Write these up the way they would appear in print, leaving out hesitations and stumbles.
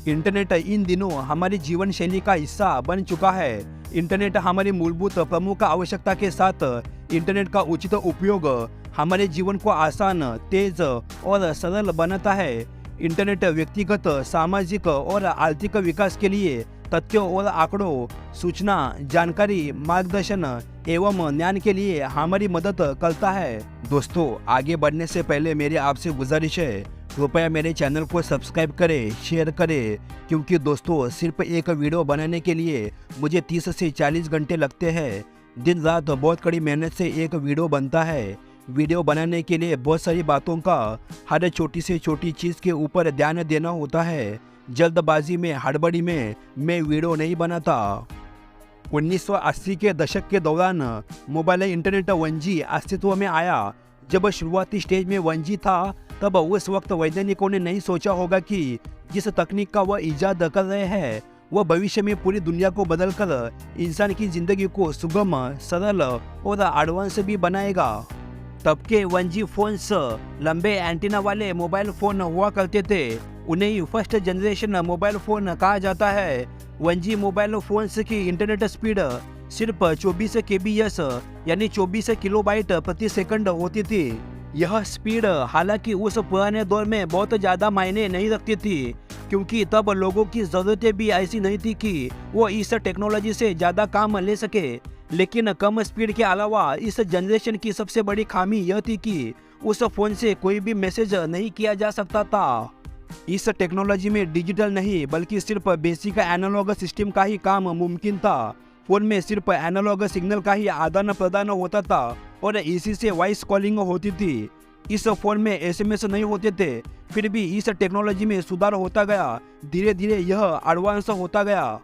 Internet in दिनों हमारी जीवन शैली का हिस्सा बन चुका है। इंटरनेट हमारी मूलभूत प्रमुख आवश्यकता के साथ इंटरनेट का उचित उपयोग हमारे जीवन को आसान, तेज और सरल बनाता है। इंटरनेट व्यक्तिगत, सामाजिक और आर्थिक विकास के लिए तथ्यों और आंकड़ों, सूचना, जानकारी, मार्गदर्शन एवं ज्ञान के लिए हमारी मदद करता है। दोस्तों, आगे बढ़ने से पहले मेरी आपसे गुजारिश है, कृपया मेरे चैनल को सब्सक्राइब करें, शेयर करें, क्योंकि दोस्तों सिर्फ एक वीडियो बनाने के लिए मुझे 30 से 40 घंटे लगते हैं। दिन रात बहुत कड़ी मेहनत से एक वीडियो बनता है। वीडियो बनाने के लिए बहुत सारी बातों का, हर छोटी से छोटी चीज़ के ऊपर ध्यान देना होता है। जल्दबाजी में, हड़बड़ी में मैं वीडियो नहीं बनाता। 1980 के दशक के दौरान मोबाइल इंटरनेट 1G अस्तित्व में आया। जब शुरुआती स्टेज में 1G था, तब उस वक्त वैज्ञानिकों ने नहीं सोचा होगा कि जिस तकनीक का वह इजाद कर रहे हैं वह भविष्य में पूरी दुनिया को बदलकर इंसान की जिंदगी को सुगम, सरल और एडवांस भी बनाएगा। तब के 1G फोन्स लंबे एंटीना वाले मोबाइल फोन हुआ करते थे। उन्हें ही फर्स्ट जनरेशन मोबाइल फोन कहा जाता है। 1G मोबाइल फोन्स की इंटरनेट स्पीड सिर्फ 24 kbs यानी 24 किलोबाइट प्रति सेकंड होती थी। यह स्पीड हालांकि उस पुराने दौर में बहुत ज़्यादा मायने नहीं रखती थी, क्योंकि तब लोगों की ज़रूरतें भी ऐसी नहीं थी कि वो इस टेक्नोलॉजी से ज़्यादा काम ले सके। लेकिन कम स्पीड के अलावा इस जनरेशन की सबसे बड़ी खामी यह थी कि उस फ़ोन से कोई भी मैसेज नहीं किया जा सकता था। इस टेक्नोलॉजी में डिजिटल नहीं बल्कि सिर्फ बेसिक एनालॉग सिस्टम का ही काम मुमकिन था। फ़ोन में सिर्फ एनालॉग सिग्नल का ही आदान प्रदान होता था और इसी से वॉइस कॉलिंग होती थी। इस फ़ोन में SMS नहीं होते थे। फिर भी इस टेक्नोलॉजी में सुधार होता गया। धीरे धीरे यह एडवांस होता गया।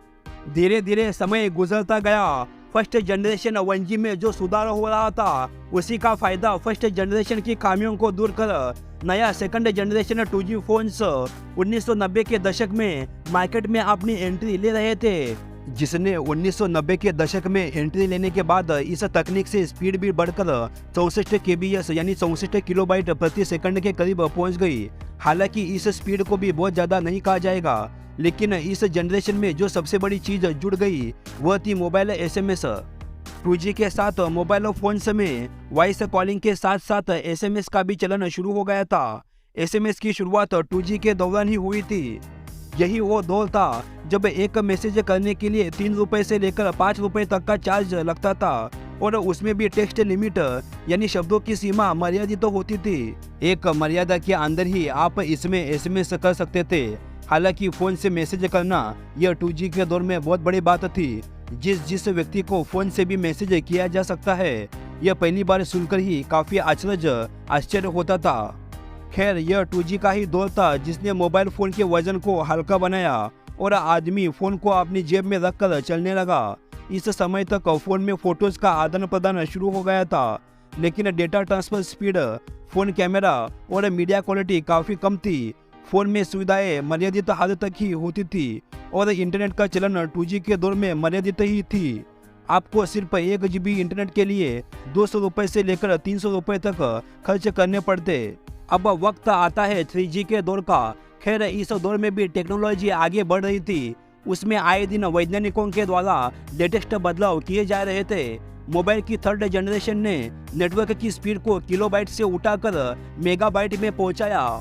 धीरे धीरे समय गुजरता गया। फर्स्ट जनरेशन 1G में जो सुधार हो रहा था, उसी का फायदा फर्स्ट जनरेशन की खामियों को दूर कर नया सेकंड जनरेशन 2G फोन्स 1990 के दशक में मार्केट में अपनी एंट्री ले रहे थे, जिसने 1990 के दशक में एंट्री लेने के बाद इस तकनीक से स्पीड भी बढ़कर 64 kbs यानी 64 किलोबाइट प्रति सेकंड के करीब पहुंच गई। हालांकि इस स्पीड को भी बहुत ज़्यादा नहीं कहा जाएगा, लेकिन इस जनरेशन में जो सबसे बड़ी चीज़ जुड़ गई वह थी मोबाइल SMS। 2G के साथ मोबाइल फोन्स में वॉइस कॉलिंग के साथ साथ SMS का भी चलन शुरू हो गया था। SMS की शुरुआत 2G के दौरान ही हुई थी। यही वो दौर था जब एक मैसेज करने के लिए 3 रुपये से लेकर 5 रुपये तक का चार्ज लगता था, और उसमें भी टेक्स्ट लिमिट यानी शब्दों की सीमा मर्यादित तो होती थी। एक मर्यादा के अंदर ही आप इसमें SMS कर सकते थे। हालांकि फ़ोन से मैसेज करना यह 2G के दौर में बहुत बड़ी बात थी। जिस व्यक्ति को फ़ोन से भी मैसेज किया जा सकता है, यह पहली बार सुनकर ही काफ़ी आश्चर्य होता था। खैर, यह 2G का ही दौर था जिसने मोबाइल फ़ोन के वजन को हल्का बनाया और आदमी फ़ोन को अपनी जेब में रखकर चलने लगा। इस समय तक फ़ोन में फ़ोटोज़ का आदान प्रदान शुरू हो गया था, लेकिन data transfer speed, phone camera और मीडिया क्वालिटी काफ़ी कम थी। फ़ोन में सुविधाएं मर्यादित हद तक ही होती थी और इंटरनेट का चलन 2G के दौर में मर्यादित ही थी। आपको सिर्फ 1 GB इंटरनेट के लिए 200 रुपये से लेकर 300 रुपये तक खर्च करने पड़ते। अब वक्त आता है 3G के दौर का। खैर, इस दौर में भी टेक्नोलॉजी आगे बढ़ रही थी। उसमें आए दिन वैज्ञानिकों के द्वारा लेटेस्ट बदलाव किए जा रहे थे। मोबाइल की 3rd जनरेशन ने नेटवर्क की स्पीड को किलोबाइट से उठाकर मेगाबाइट में पहुंचाया।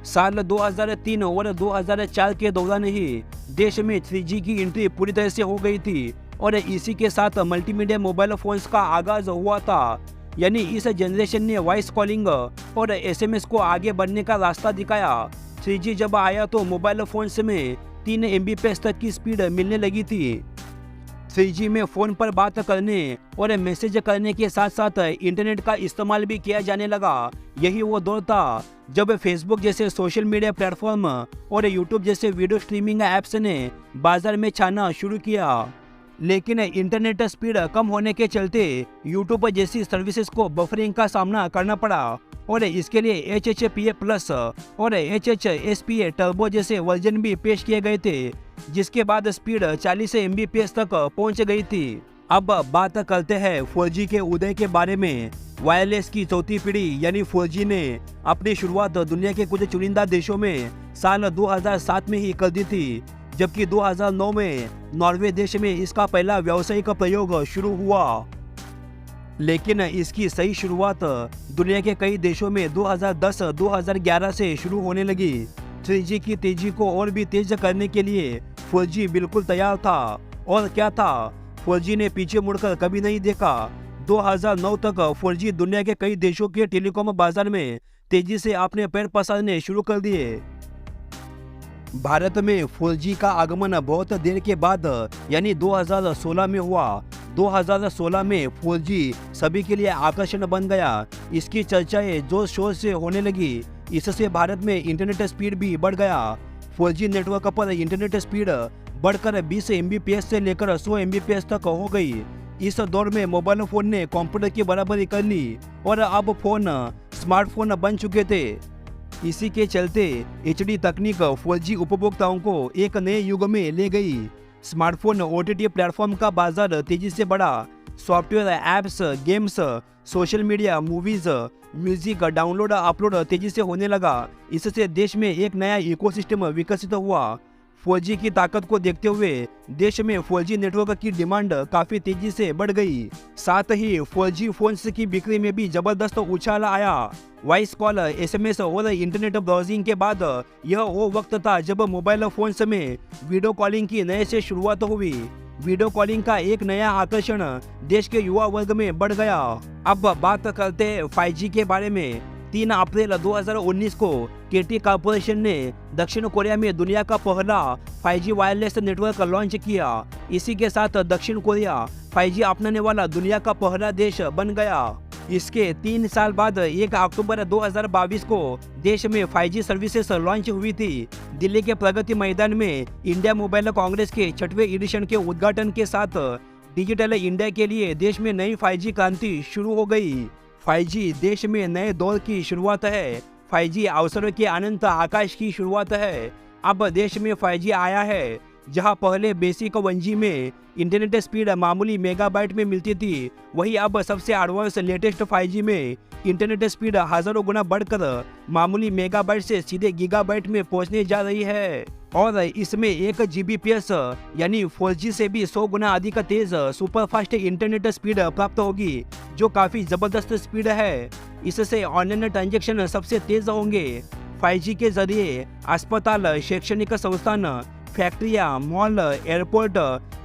साल 2003 और 2004 के दौरान ही देश में 3G की एंट्री पूरी तरह से हो गई थी और इसी के साथ मल्टीमीडिया मोबाइल फोन्स का आगाज हुआ था। यानी इस जनरेशन ने वॉइस कॉलिंग और SMS को आगे बढ़ने का रास्ता दिखाया। 3G जब आया तो मोबाइल फोन्स में 3 Mbps तक की स्पीड मिलने लगी थी। 3G में फ़ोन पर बात करने और मैसेज करने के साथ साथ इंटरनेट का इस्तेमाल भी किया जाने लगा। यही वो दौर था जब फेसबुक जैसे सोशल मीडिया प्लेटफॉर्म और यूट्यूब जैसे वीडियो स्ट्रीमिंग ऐप्स ने बाजार में छाना शुरू किया। लेकिन इंटरनेट स्पीड कम होने के चलते यूट्यूब जैसी सर्विसेज को बफरिंग का सामना करना पड़ा और इसके लिए HHPA+ और HHSPA टर्बो जैसे वर्जन भी पेश किए गए थे, जिसके बाद स्पीड 40 Mbps तक पहुंच गई थी। अब बात करते हैं 4G के उदय के बारे में। वायरलेस की चौथी पीढ़ी यानी 4G ने अपनी शुरुआत दुनिया के कुछ चुनिंदा देशों में साल 2007 में ही कर दी थी, जबकि 2009 में नॉर्वे देश में इसका पहला व्यावसायिक प्रयोग शुरू हुआ। लेकिन इसकी सही शुरुआत दुनिया के कई देशों में 2010-2011 से शुरू होने लगी। 3G की तेजी को और भी तेज करने के लिए 4G बिल्कुल तैयार था। और क्या था, 4G ने पीछे मुड़कर कभी नहीं देखा। 2009 तक 4G दुनिया के कई देशों के टेलीकॉम बाजार में तेजी से अपने पैर पसारने शुरू कर दिए। भारत में 4G का आगमन बहुत देर के बाद यानी 2016 में हुआ। 2016 में 4G सभी के लिए आकर्षण बन गया। इसकी चर्चाएं जोर शोर से होने लगी। इससे भारत में इंटरनेट स्पीड भी बढ़ गया। 4G नेटवर्क पर इंटरनेट स्पीड बढ़कर 20 Mbps से लेकर 100 Mbps तक हो गई। इस दौर में मोबाइल फोन ने कंप्यूटर की बराबरी कर ली और अब फोन स्मार्टफोन बन चुके थे। इसी के चलते HD तकनीक 4G उपभोक्ताओं को एक नए युग में ले गई। स्मार्टफोन OTT प्लेटफॉर्म का बाजार तेजी से बढ़ा। Software, apps, games, social media, movies, music download upload तेजी से होने लगा। इससे देश में एक नया इकोसिस्टम विकसित हुआ। 4G की ताकत को देखते हुए देश में 4G नेटवर्क की डिमांड काफी तेजी से बढ़ गई। साथ ही 4G फोन्स की बिक्री में भी जबरदस्त उछाल आया। वॉइस कॉल, SMS और इंटरनेट ब्राउजिंग के बाद यह वो वक्त था जब मोबाइल फोन्स में वीडियो कॉलिंग की नए से शुरुआत हुई। वीडियो कॉलिंग का एक नया आकर्षण देश के युवा वर्ग में बढ़ गया। अब बात करते हैं 5G के बारे में। 3 अप्रैल 2019 को KT कॉर्पोरेशन ने दक्षिण कोरिया में दुनिया का पहला 5G वायरलेस नेटवर्क लॉन्च किया। इसी के साथ दक्षिण कोरिया 5G अपनाने वाला दुनिया का पहला देश बन गया। इसके 3 साल बाद 1 अक्टूबर 2022 को देश में 5G सर्विसेज लॉन्च हुई थी। दिल्ली के प्रगति मैदान में इंडिया मोबाइल कांग्रेस के 6वें एडिशन के उद्घाटन के साथ डिजिटल इंडिया के लिए देश में नई 5G क्रांति शुरू हो गई। 5G देश में नए दौर की शुरुआत है। 5G अवसरों के अनंत आकाश की शुरुआत है। अब देश में 5G आया है, जहां पहले बेसिक 1G में इंटरनेट स्पीड मामूली मेगाबाइट में मिलती थी, वहीं अब सबसे एडवांस लेटेस्ट 5G में इंटरनेट स्पीड हजारों गुना बढ़कर मामूली मेगाबाइट से सीधे गीगाबाइट में पहुंचने जा रही है। और इसमें 1 Gbps यानी 4G से भी 100 गुना अधिक तेज सुपरफास्ट इंटरनेट स्पीड प्राप्त होगी, जो काफी जबरदस्त स्पीड है। इससे ऑनलाइन ट्रांजैक्शन सबसे तेज होंगे। 5G के जरिए अस्पताल, शैक्षणिक संस्थान, फैक्ट्रियां, मॉल, एयरपोर्ट,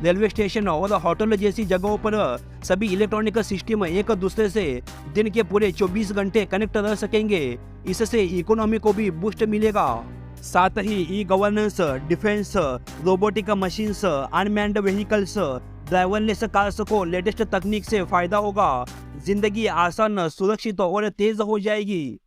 रेलवे स्टेशन और होटल जैसी जगहों पर सभी इलेक्ट्रॉनिक सिस्टम एक दूसरे से दिन के पूरे 24 घंटे कनेक्ट रह सकेंगे। इससे इकोनॉमी को भी बूस्ट मिलेगा। साथ ही e governance, defence, robotic machines, unmanned vehicles, driverless cars को लेटेस्ट तकनीक से फायदा होगा। जिंदगी आसान, सुरक्षित और तेज हो जाएगी।